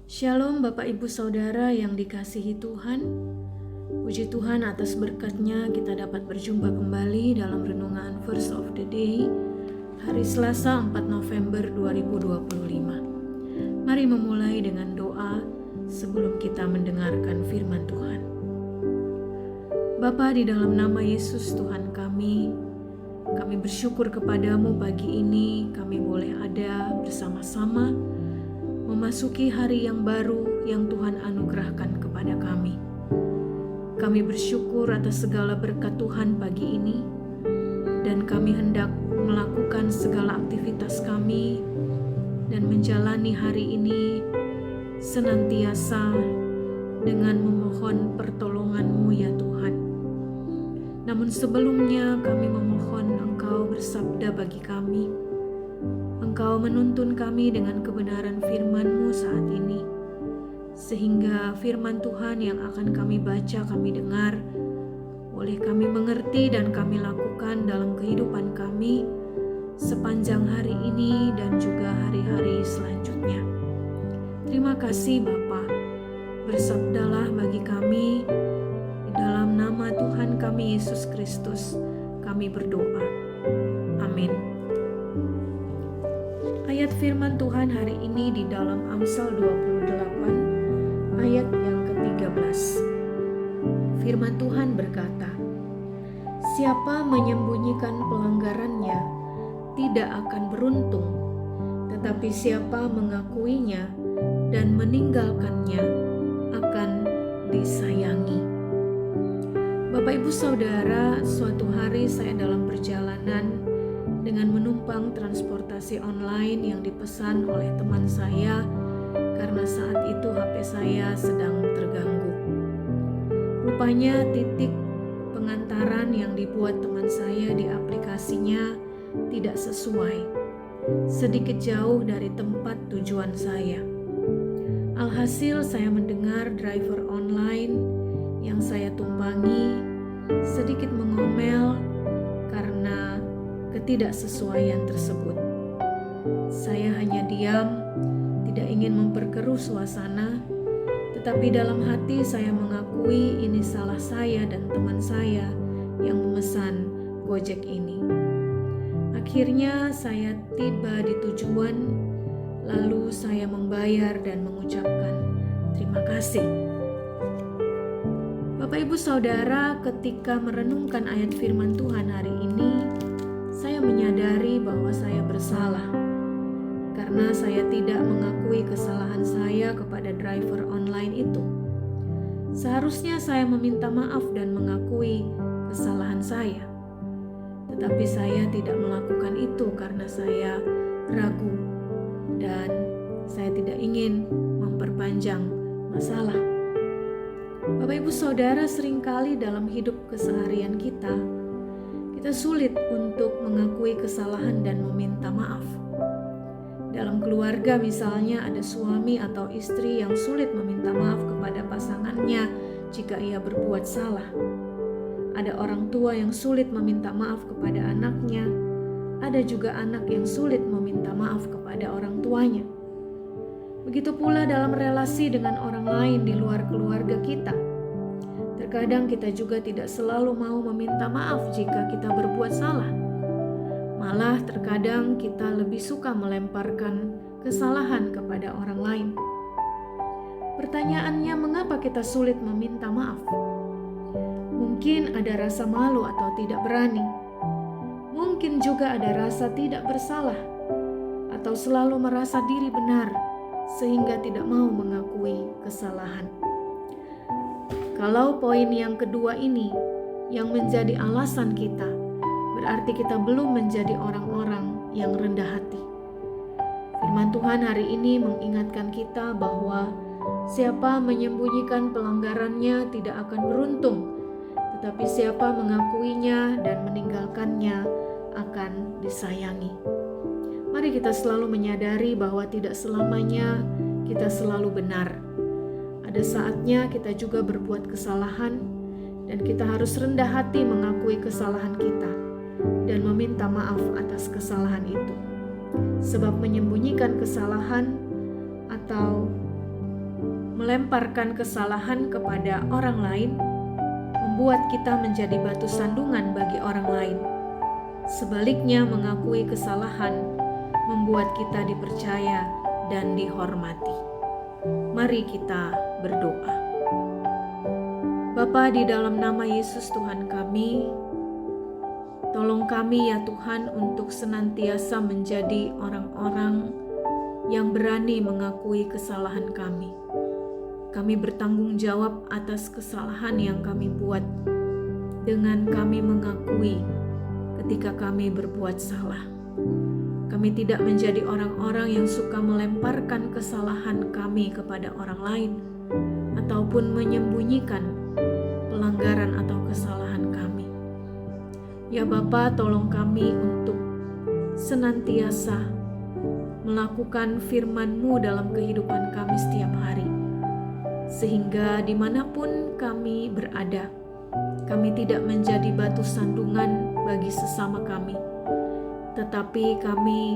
Shalom Bapak Ibu Saudara yang dikasihi Tuhan. Puji Tuhan atas berkat-Nya kita dapat berjumpa kembali dalam renungan Verse of the Day hari Selasa 4 November 2025. Mari memulai dengan doa sebelum kita mendengarkan firman Tuhan. Bapa, di dalam nama Yesus Tuhan kami bersyukur kepadamu pagi ini kami boleh ada bersama-sama memasuki hari yang baru yang Tuhan anugerahkan kepada kami. Kami bersyukur atas segala berkat Tuhan pagi ini, dan kami hendak melakukan segala aktivitas kami dan menjalani hari ini senantiasa dengan memohon pertolongan-Mu ya Tuhan. Namun sebelumnya kami memohon Engkau bersabda bagi kami. Engkau menuntun kami dengan kebenaran firman-Mu saat ini, sehingga firman Tuhan yang akan kami baca, kami dengar, boleh kami mengerti dan kami lakukan dalam kehidupan kami sepanjang hari ini dan juga hari-hari selanjutnya. Terima kasih Bapa, bersabdalah bagi kami, di dalam nama Tuhan kami Yesus Kristus kami berdoa. Amin. Ayat firman Tuhan hari ini di dalam Amsal 28 ayat yang ke-13. Firman Tuhan berkata, "Siapa menyembunyikan pelanggarannya tidak akan beruntung, tetapi siapa mengakuinya dan meninggalkannya akan disayangi." Bapak Ibu Saudara, suatu hari saya dalam perjalanan dengan menumpang transportasi online yang dipesan oleh teman saya karena saat itu HP saya sedang terganggu. Rupanya titik pengantaran yang dibuat teman saya di aplikasinya tidak sesuai, sedikit jauh dari tempat tujuan saya. Alhasil saya mendengar driver online yang saya tumpangi sedikit mengomel karena ketidaksesuaian tersebut. Saya hanya diam, tidak ingin memperkeruh suasana, tetapi dalam hati saya mengakui ini salah saya dan teman saya yang memesan Gojek ini. Akhirnya saya tiba di tujuan, lalu saya membayar dan mengucapkan terima kasih. Bapak Ibu Saudara, ketika merenungkan ayat firman Tuhan hari ini, saya menyadari bahwa saya bersalah karena saya tidak mengakui kesalahan saya kepada driver online itu. Seharusnya saya meminta maaf dan mengakui kesalahan saya, tetapi saya tidak melakukan itu karena saya ragu dan saya tidak ingin memperpanjang masalah. Bapak Ibu Saudara, seringkali dalam hidup keseharian kita sulit untuk mengakui kesalahan dan meminta maaf. Dalam keluarga misalnya ada suami atau istri yang sulit meminta maaf kepada pasangannya jika ia berbuat salah. Ada orang tua yang sulit meminta maaf kepada anaknya. Ada juga anak yang sulit meminta maaf kepada orang tuanya. Begitu pula dalam relasi dengan orang lain di luar keluarga kita. Terkadang kita juga tidak selalu mau meminta maaf jika kita berbuat salah. Malah terkadang kita lebih suka melemparkan kesalahan kepada orang lain. Pertanyaannya, mengapa kita sulit meminta maaf? Mungkin ada rasa malu atau tidak berani. Mungkin juga ada rasa tidak bersalah atau selalu merasa diri benar sehingga tidak mau mengakui kesalahan. Kalau poin yang kedua ini yang menjadi alasan kita, berarti kita belum menjadi orang-orang yang rendah hati. Firman Tuhan hari ini mengingatkan kita bahwa siapa menyembunyikan pelanggarannya tidak akan beruntung, tetapi siapa mengakuinya dan meninggalkannya akan disayangi. Mari kita selalu menyadari bahwa tidak selamanya kita selalu benar. Ada saatnya kita juga berbuat kesalahan dan kita harus rendah hati mengakui kesalahan kita dan meminta maaf atas kesalahan itu. Sebab menyembunyikan kesalahan atau melemparkan kesalahan kepada orang lain membuat kita menjadi batu sandungan bagi orang lain. Sebaliknya, mengakui kesalahan membuat kita dipercaya dan dihormati. Mari kita berdoa. Bapa, di dalam nama Yesus Tuhan kami, tolong kami ya Tuhan untuk senantiasa menjadi orang-orang yang berani mengakui kesalahan kami. Kami bertanggung jawab atas kesalahan yang kami buat dengan kami mengakui ketika kami berbuat salah. Kami tidak menjadi orang-orang yang suka melemparkan kesalahan kami kepada orang lain ataupun menyembunyikan pelanggaran atau kesalahan kami. Ya Bapa, tolong kami untuk senantiasa melakukan firman-Mu dalam kehidupan kami setiap hari, sehingga dimanapun kami berada, kami tidak menjadi batu sandungan bagi sesama kami, tetapi kami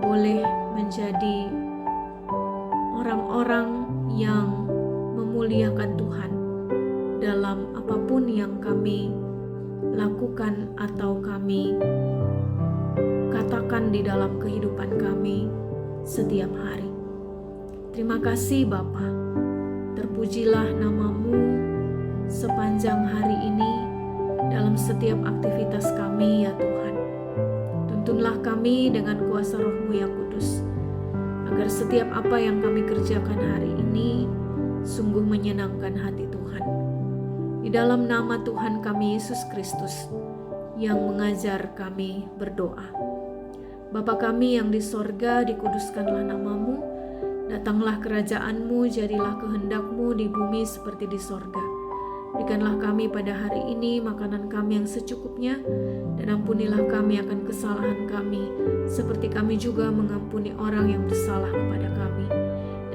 boleh menjadi orang-orang yang memuliakan Tuhan dalam apapun yang kami lakukan atau kami katakan di dalam kehidupan kami setiap hari. Terima kasih Bapa, terpujilah nama-Mu sepanjang hari ini dalam setiap aktivitas kami ya Tuhan. Tuntunlah kami dengan kuasa Roh-Mu yang kudus, agar setiap apa yang kami kerjakan hari ini sungguh menyenangkan hati Tuhan. Di dalam nama Tuhan kami Yesus Kristus yang mengajar kami berdoa. Bapa kami yang di sorga, dikuduskanlah nama-Mu, datanglah kerajaan-Mu, jadilah kehendak-Mu di bumi seperti di sorga. Berikanlah kami pada hari ini makanan kami yang secukupnya, dan ampunilah kami akan kesalahan kami, seperti kami juga mengampuni orang yang bersalah kepada kami.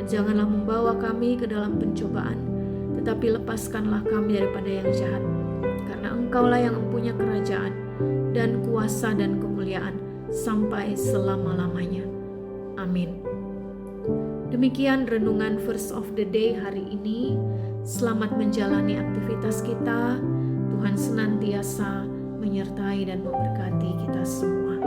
Dan janganlah membawa kami ke dalam pencobaan, tetapi lepaskanlah kami daripada yang jahat. Karena Engkaulah yang mempunyai kerajaan dan kuasa dan kemuliaan sampai selama-lamanya. Amin. Demikian renungan Verse of the Day hari ini. Selamat menjalani aktivitas kita. Tuhan senantiasa menyertai dan memberkati kita semua.